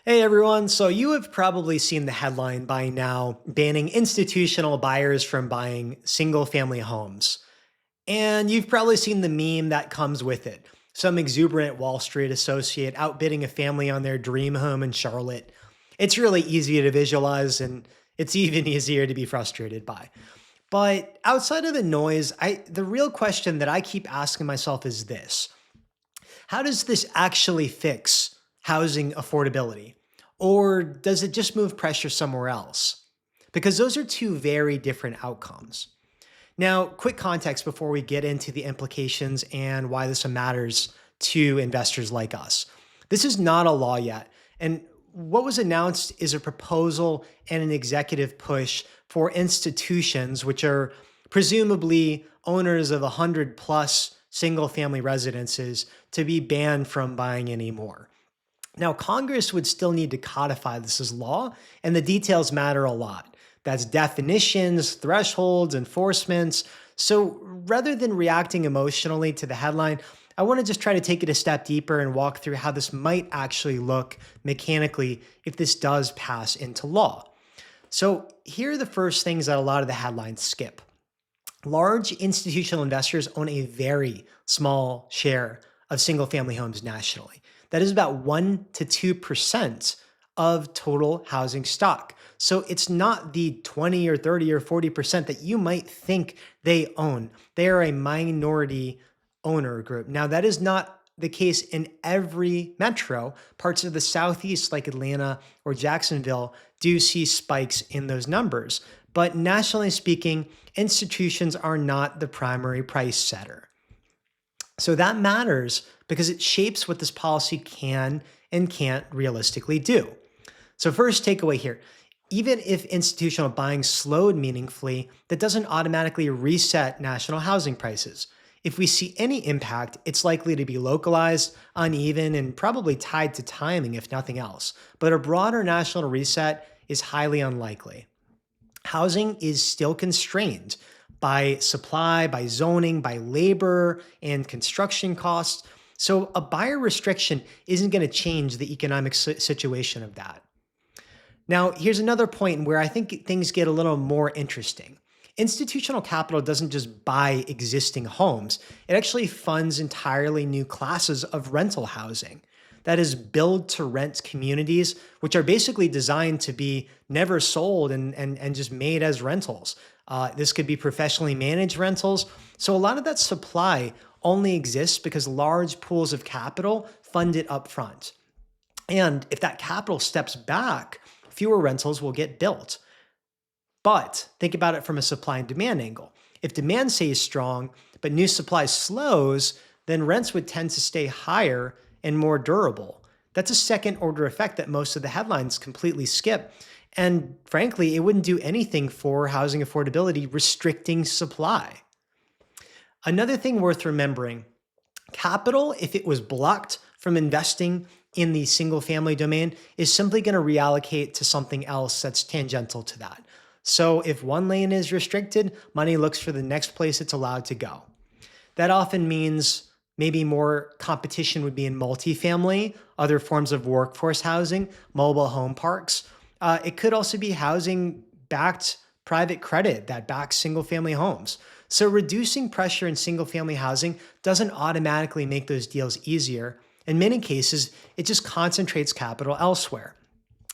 Hey everyone, so you have probably seen the headline by now banning institutional buyers from buying single family homes. And you've probably seen the meme that comes with it. Some exuberant Wall Street associate outbidding a family on their dream home in Charlotte. It's really easy to visualize and it's even easier to be frustrated by. But outside of the noise, the real question that I keep asking myself is this. How does this actually fix housing affordability? Or does it just move pressure somewhere else? Because those are two very different outcomes. Now, quick context before we get into the implications and why this matters to investors like us. This is not a law yet. And what was announced is a proposal and an executive push for institutions, which are presumably owners of 100 plus single family residences, to be banned from buying anymore. Now, Congress would still need to codify this as law, and the details matter a lot. That's definitions, thresholds, enforcements. So rather than reacting emotionally to the headline, I want to just try to take it a step deeper and walk through how this might actually look mechanically if this does pass into law. So here are the first things that a lot of the headlines skip. Large institutional investors own a very small share of single family homes nationally. That is about 1 to 2% of total housing stock. So it's not the 20 or 30 or 40% that you might think they own. They are a minority owner group. Now, that is not the case in every metro. Parts of the Southeast, like Atlanta or Jacksonville, do see spikes in those numbers. But nationally speaking, institutions are not the primary price setter. So that matters because it shapes what this policy can and can't realistically do. So first takeaway here, even if institutional buying slowed meaningfully, that doesn't automatically reset national housing prices. If we see any impact, it's likely to be localized, uneven, and probably tied to timing if nothing else. But a broader national reset is highly unlikely. Housing is still constrained by supply, by zoning, by labor, and construction costs. So a buyer restriction isn't going to change the economic situation of that. Now, here's another point where I think things get a little more interesting. Institutional capital doesn't just buy existing homes, it actually funds entirely new classes of rental housing. That is build to rent communities, which are basically designed to be never sold and just made as rentals. This could be professionally managed rentals. So a lot of that supply only exists because large pools of capital fund it upfront. And if that capital steps back, fewer rentals will get built. But think about it from a supply and demand angle. If demand stays strong, but new supply slows, then rents would tend to stay higher and more durable. That's a second order effect that most of the headlines completely skip. And frankly, it wouldn't do anything for housing affordability, restricting supply. Another thing worth remembering, capital, if it was blocked from investing in the single family domain, is simply going to reallocate to something else that's tangential to that. So if one lane is restricted, money looks for the next place it's allowed to go. That often means maybe more competition would be in multifamily, other forms of workforce housing, mobile home parks. It could also be housing backed private credit that backs single family homes. So reducing pressure in single family housing doesn't automatically make those deals easier. In many cases, it just concentrates capital elsewhere.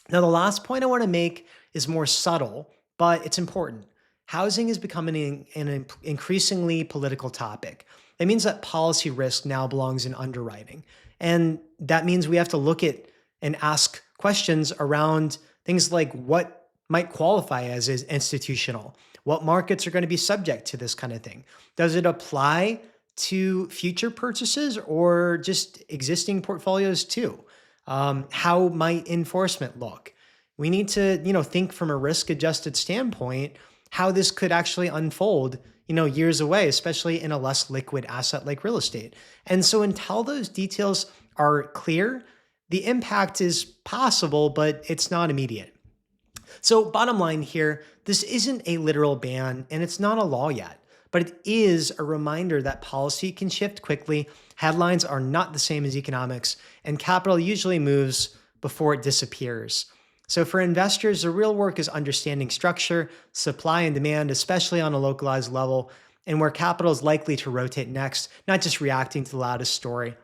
Now, the last point I want to make is more subtle, but it's important. Housing is becoming an increasingly political topic. That means that policy risk now belongs in underwriting. And that means we have to look at and ask questions around things like what might qualify as is institutional, what markets are going to be subject to this kind of thing. Does it apply to future purchases or just existing portfolios too? How might enforcement look? We need to, think from a risk-adjusted standpoint how this could actually unfold, years away, especially in a less liquid asset like real estate. And so until those details are clear, the impact is possible, but it's not immediate. So bottom line here, this isn't a literal ban and it's not a law yet, but it is a reminder that policy can shift quickly. Headlines are not the same as economics, and capital usually moves before it disappears. So for investors, the real work is understanding structure, supply and demand, especially on a localized level, and where capital is likely to rotate next, not just reacting to the loudest story.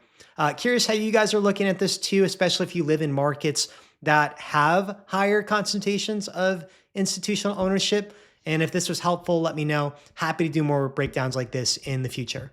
Curious how you guys are looking at this too, especially if you live in markets that have higher concentrations of institutional ownership. And if this was helpful, let me know. Happy to do more breakdowns like this in the future.